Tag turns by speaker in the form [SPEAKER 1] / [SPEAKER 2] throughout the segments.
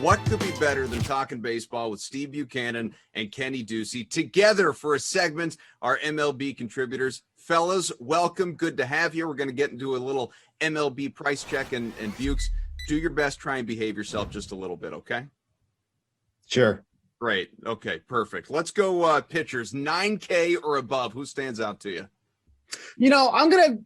[SPEAKER 1] What could be better than talking baseball with Steve Buchanan and Kenny Ducey together for a segment, our MLB contributors? Fellas, welcome. Good to have you. We're going to get into a little MLB price check, and Bukes, do your best. Try and behave yourself just a little bit, okay?
[SPEAKER 2] Sure.
[SPEAKER 1] Great. Okay, perfect. Let's go pitchers. 9K or above. Who stands out to you?
[SPEAKER 2] You know, I'm going to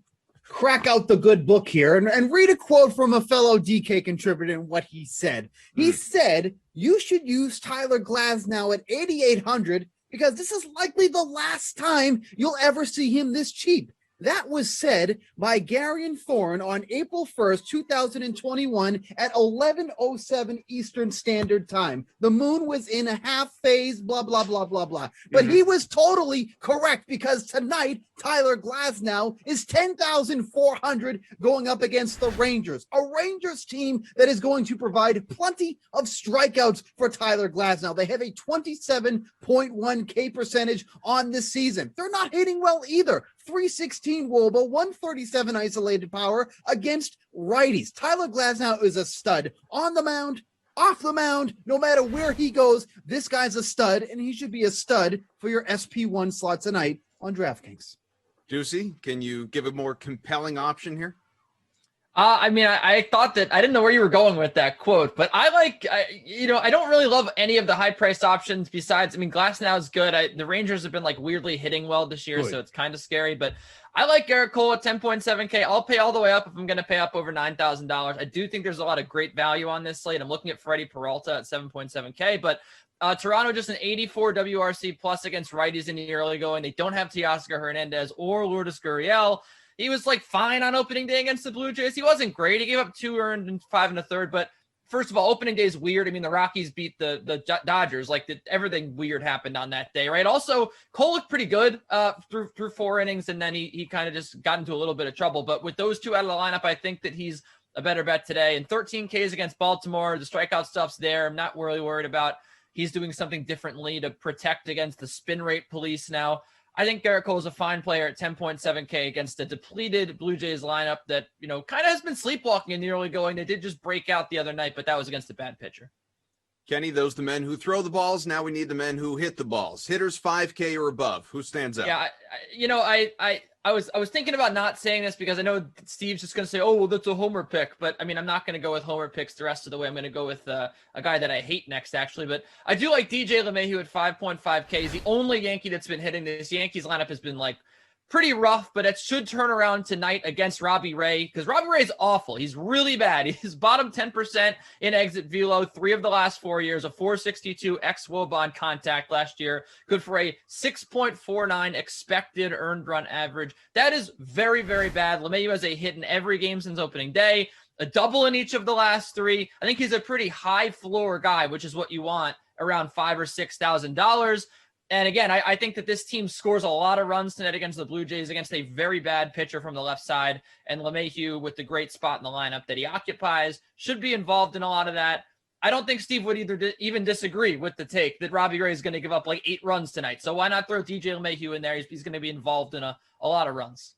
[SPEAKER 2] crack out the good book here and read a quote from a fellow DK contributor and what he said. He said, you should use Tyler Glasnow at 8,800 because this is likely the last time you'll ever see him this cheap. That was said by Garion Thorne on April 1st, 2021 at 11:07 Eastern Standard Time. The moon was in a half phase, blah, blah, blah, blah, blah. But he was totally correct because tonight, Tyler Glasnow is 10,400 going up against the Rangers, a Rangers team that is going to provide plenty of strikeouts for Tyler Glasnow. They have a 27.1 K percentage on this season. They're not hitting well either. 316 Woba, 137 isolated power against righties. Tyler Glasnow is a stud on the mound, off the mound, no matter where he goes. This guy's a stud, and he should be a stud for your SP1 slot tonight on DraftKings.
[SPEAKER 1] Ducey, can you give a more compelling option here?
[SPEAKER 3] I thought that I didn't know where you were going with that quote, but I don't really love any of the high price options besides, Glasnow is good. The Rangers have been like weirdly hitting well this year, so it's kind of scary, but I like Garrett Cole at 10.7K. I'll pay all the way up if I'm going to pay up over $9,000. I do think there's a lot of great value on this slate. I'm looking at Freddie Peralta at 7.7K, but Toronto just an 84 WRC plus against righties in the early going. They don't have Teoscar Hernandez or Lourdes Gurriel. He was like fine on opening day against the Blue Jays. He wasn't great. He gave up 2 earned and 5 1/3. But first of all, opening day is weird. The Rockies beat the Dodgers. Everything weird happened on that day, right? Also, Cole looked pretty good through 4 innings, and then he kind of just got into a little bit of trouble. But with those 2 out of the lineup, I think that he's a better bet today. And 13 Ks against Baltimore. The strikeout stuff's there. I'm not really worried about he's doing something differently to protect against the spin rate police now. I think Garrett Cole is a fine player at 10.7K against a depleted Blue Jays lineup that, kind of has been sleepwalking in the early going. They did just break out the other night, but that was against a bad pitcher.
[SPEAKER 1] Kenny, those the men who throw the balls. Now we need the men who hit the balls. Hitters 5K or above. Who stands out?
[SPEAKER 3] Yeah, I was thinking about not saying this because I know Steve's just going to say, oh, well, that's a homer pick. But, I'm not going to go with homer picks the rest of the way. I'm going to go with a guy that I hate next, actually. But I do like DJ LeMahieu at 5.5K. He's the only Yankee that's been hitting this. Yankees lineup has been, pretty rough, but it should turn around tonight against Robbie Ray because Robbie Ray is awful. He's really bad. He's bottom 10% in exit velo 3 of the last 4 years, a 462 xWOBA on contact last year, good for a 6.49 expected earned run average. That is very, very bad. LeMahieu has a hit in every game since opening day, a double in each of the last 3. I think he's a pretty high floor guy, which is what you want around $5,000 or $6,000. And again, I think that this team scores a lot of runs tonight against the Blue Jays, against a very bad pitcher from the left side. And LeMahieu, with the great spot in the lineup that he occupies, should be involved in a lot of that. I don't think Steve would even disagree with the take that Robbie Ray is going to give up 8 runs tonight. So why not throw DJ LeMahieu in there? He's going to be involved in a lot of runs.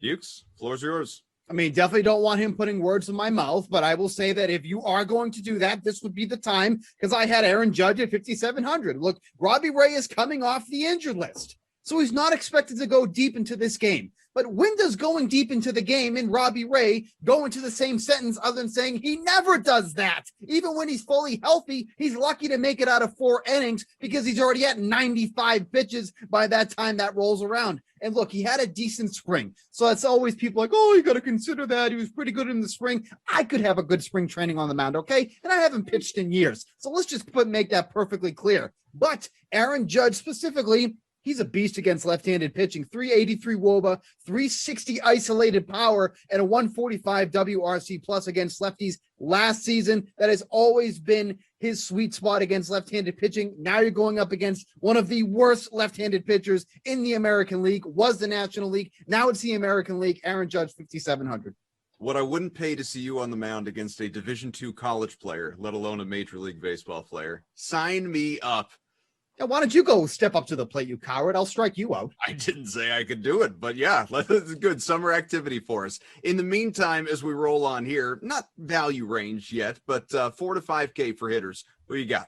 [SPEAKER 1] Ukes, floor's yours.
[SPEAKER 2] Definitely don't want him putting words in my mouth, but I will say that if you are going to do that, this would be the time because I had Aaron Judge at 5,700. Look, Robbie Ray is coming off the injured list, so he's not expected to go deep into this game. But when does going deep into the game and Robbie Ray go into the same sentence other than saying he never does that? Even when he's fully healthy, he's lucky to make it out of 4 innings because he's already at 95 pitches by that time that rolls around. And look, he had a decent spring. So it's always people like, oh, you got to consider that. He was pretty good in the spring. I could have a good spring training on the mound, okay? And I haven't pitched in years. So let's just make that perfectly clear. But Aaron Judge specifically, he's a beast against left-handed pitching. 383 WOBA, 360 isolated power, and a 145 WRC plus against lefties last season. That has always been his sweet spot against left-handed pitching. Now you're going up against one of the worst left-handed pitchers in the American League, was the National League. Now it's the American League. Aaron Judge, 5,700.
[SPEAKER 1] What I wouldn't pay to see you on the mound against a Division II college player, let alone a Major League Baseball player. Sign me up.
[SPEAKER 2] Yeah, why don't you go step up to the plate, you coward? I'll strike you out.
[SPEAKER 1] I didn't say I could do it, but yeah, that's good summer activity for us. In the meantime, as we roll on here, not value range yet, but 4 to 5K for hitters. Who you got?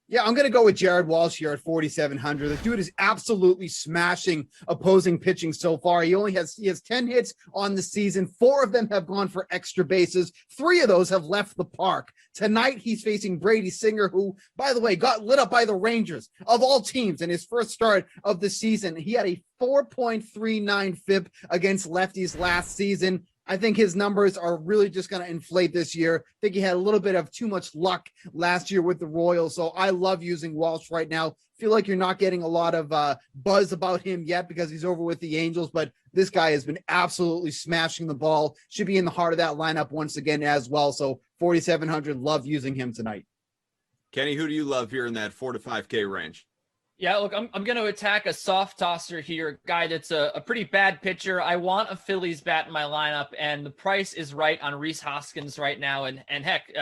[SPEAKER 2] Yeah, I'm going to go with Jared Walsh here at 4,700. The dude is absolutely smashing opposing pitching so far. He has 10 hits on the season. 4 of them have gone for extra bases. 3 of those have left the park. Tonight, he's facing Brady Singer, who, by the way, got lit up by the Rangers of all teams in his first start of the season. He had a 4.39 FIP against lefties last season. I think his numbers are really just going to inflate this year. I think he had a little bit of too much luck last year with the Royals. So I love using Walsh right now. Feel like you're not getting a lot of buzz about him yet because he's over with the Angels, but this guy has been absolutely smashing the ball. Should be in the heart of that lineup once again as well. So 4,700, love using him tonight.
[SPEAKER 1] Kenny, who do you love here in that 4 to 5K range?
[SPEAKER 3] Yeah, look, I'm going to attack a soft tosser here, a guy that's a pretty bad pitcher. I want a Phillies bat in my lineup, and the price is right on Rhys Hoskins right now. And heck,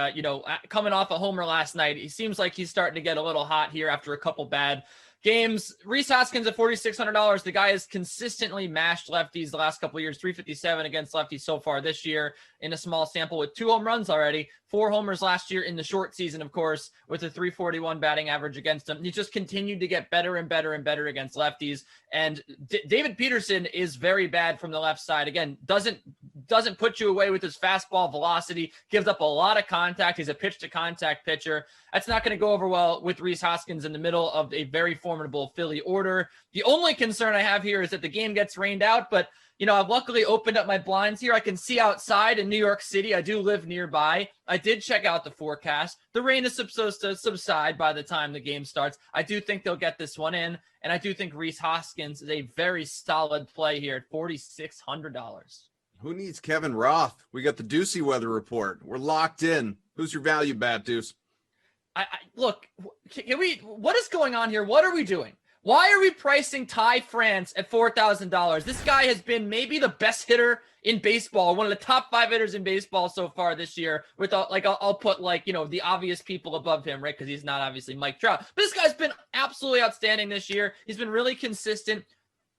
[SPEAKER 3] coming off a homer last night, he seems like he's starting to get a little hot here after a couple bad games. Rhys Hoskins at $4,600. The guy has consistently mashed lefties the last couple of years, 357 against lefties so far this year in a small sample with 2 home runs already, 4 homers last year in the short season, of course, with a 341 batting average against him. He just continued to get better and better and better against lefties. And David Peterson is very bad from the left side. Again, doesn't put you away with his fastball velocity, gives up a lot of contact. He's a pitch to contact pitcher. That's not going to go over well with Rhys Hoskins in the middle of a very formidable Philly order. The only concern I have here is that the game gets rained out, but I've luckily opened up my blinds here. I can see outside in New York City. I do live nearby. I did check out the forecast. The rain is supposed to subside by the time the game starts. I do think they'll get this one in, and I do think Rhys Hoskins is a very solid play here at $4,600.
[SPEAKER 1] Who needs Kevin Roth? We got the Ducey weather report. We're locked in. Who's your value bat, Deuce?
[SPEAKER 3] Look, what is going on here? What are we doing? Why are we pricing Ty France at $4,000? This guy has been maybe the best hitter in baseball, one of the top 5 hitters in baseball so far this year. With I'll put the obvious people above him, right? Because he's not obviously Mike Trout. But this guy's been absolutely outstanding this year. He's been really consistent.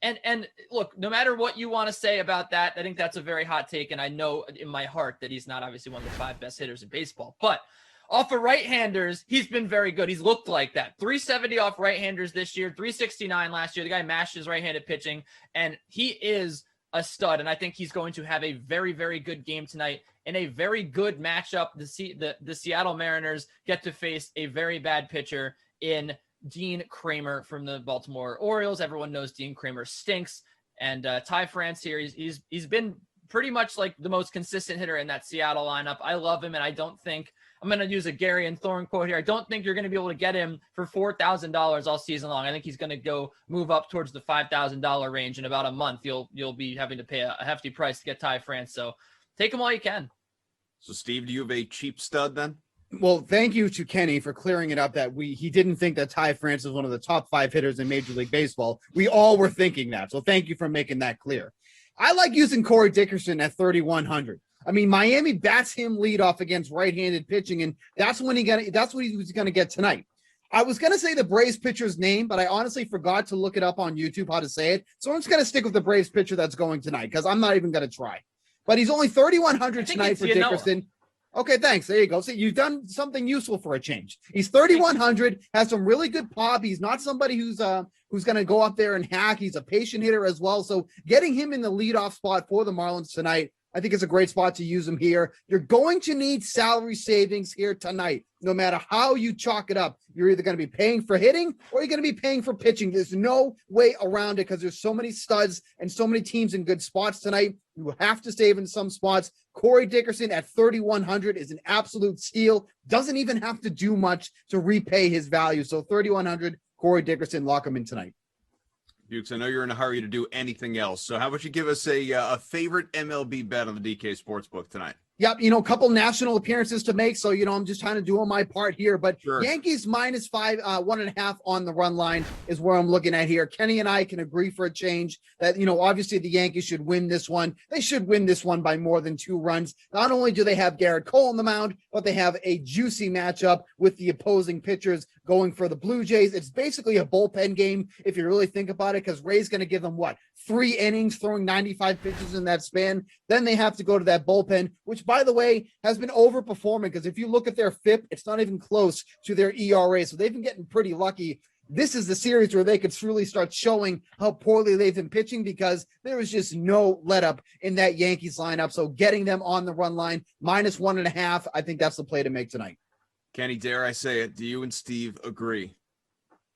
[SPEAKER 3] And look, no matter what you want to say about that, I think that's a very hot take. And I know in my heart that he's not obviously one of the 5 best hitters in baseball. But off of right-handers, he's been very good. He's looked like that. 370 off right-handers this year, 369 last year. The guy mashed his right-handed pitching, and he is a stud. And I think he's going to have a very, very good game tonight in a very good matchup. The Seattle Mariners get to face a very bad pitcher in Dean Kramer from the Baltimore Orioles. Everyone knows Dean Kramer stinks. And Ty France here, he's been pretty much like the most consistent hitter in that Seattle lineup. I love him, and I don't think I'm going to use a Gary and Thorne quote here. I don't think you're going to be able to get him for $4,000 all season long. I think he's going to move up towards the $5,000 range in about a month. You'll be having to pay a hefty price to get Ty France. So take him while you can.
[SPEAKER 1] So Steve, do you have a cheap stud then?
[SPEAKER 2] Well, thank you to Kenny for clearing it up that he didn't think that Ty France is one of the top 5 hitters in Major League Baseball. We all were thinking that. So thank you for making that clear. I like using Corey Dickerson at 3,100. I mean, Miami bats him leadoff against right-handed pitching, and that's what he was going to get tonight. I was going to say the Braves pitcher's name, but I honestly forgot to look it up on YouTube how to say it. So I'm just going to stick with the Braves pitcher that's going tonight because I'm not even going to try. But he's only 3,100 tonight for Dickerson. Okay, thanks. There you go. So you've done something useful for a change. He's 3,100, has some really good pop. He's not somebody who's going to go up there and hack. He's a patient hitter as well. So getting him in the leadoff spot for the Marlins tonight, I think it's a great spot to use him here. You're going to need salary savings here tonight. No matter how you chalk it up, you're either going to be paying for hitting or you're going to be paying for pitching. There's no way around it because there's so many studs and so many teams in good spots tonight. You will have to save in some spots. Corey Dickerson at 3,100 is an absolute steal. Doesn't even have to do much to repay his value. So 3,100, Corey Dickerson, lock him in tonight.
[SPEAKER 1] Dukes, I know you're in a hurry to do anything else. So how about you give us a favorite MLB bet on the DK Sportsbook tonight?
[SPEAKER 2] Yep, a couple national appearances to make. So, I'm just trying to do my part here. But
[SPEAKER 1] Sure.
[SPEAKER 2] Yankees -5, 1.5 on the run line is where I'm looking at here. Kenny and I can agree for a change that, obviously the Yankees should win this one. They should win this one by more than 2 runs. Not only do they have Garrett Cole on the mound, but they have a juicy matchup with the opposing pitchers going for the Blue Jays. It's basically a bullpen game if you really think about it, because Ray's going to give them 3 innings, throwing 95 pitches in that span. Then they have to go to that bullpen, which, by the way, has been overperforming, because if you look at their FIP, it's not even close to their ERA. So they've been getting pretty lucky. This is the series where they could truly start showing how poorly they've been pitching, because there is just no let up in that Yankees lineup. So getting them on the run line, -1.5, I think that's the play to make tonight.
[SPEAKER 1] Kenny, dare I say it? Do you and Steve agree?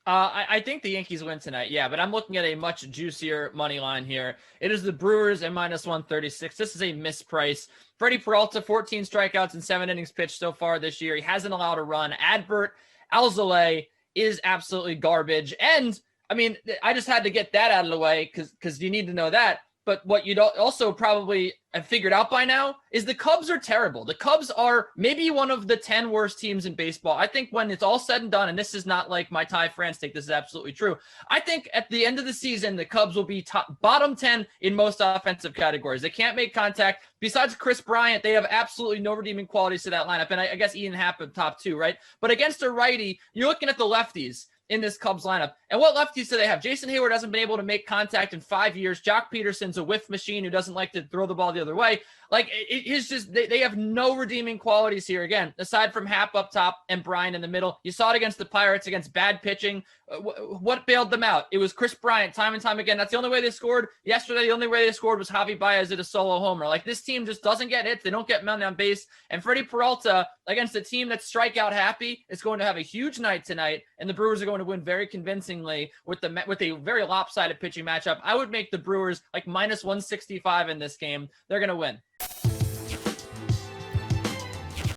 [SPEAKER 3] I think the Yankees win tonight, yeah, but I'm looking at a much juicier money line here. It is the Brewers at -136. This is a misprice. Freddie Peralta, 14 strikeouts and 7 innings pitched so far this year. He hasn't allowed a run. Adbert Alzolay is absolutely garbage. And, I mean, I just had to get that out of the way because you need to know that. But what you'd also probably have figured out by now is the Cubs are terrible. The Cubs are maybe one of the 10 worst teams in baseball. I think when it's all said and done, and this is not like my Ty France take, this is absolutely true. I think at the end of the season, the Cubs will be bottom 10 in most offensive categories. They can't make contact. Besides Chris Bryant, they have absolutely no redeeming qualities to that lineup. And I guess Ian Happ at top 2, right? But against a righty, you're looking at the lefties in this Cubs lineup. And what lefties do they have? Jason Hayward hasn't been able to make contact in 5 years. Jock Peterson's a whiff machine who doesn't like to throw the ball the other way. Like, it's just, they have no redeeming qualities here. Again, aside from Happ up top and Bryant in the middle. You saw it against the Pirates, against bad pitching. What bailed them out? It was Chris Bryant time and time again. That's the only way they scored. Yesterday, the only way they scored was Javi Baez at a solo homer. Like, this team just doesn't get hits. They don't get men on base. And Freddie Peralta, against a team that's strikeout happy, is going to have a huge night tonight. And the Brewers are going to win very convincingly with a very lopsided pitching matchup. I would make the Brewers like -165 in this game. They're going to win.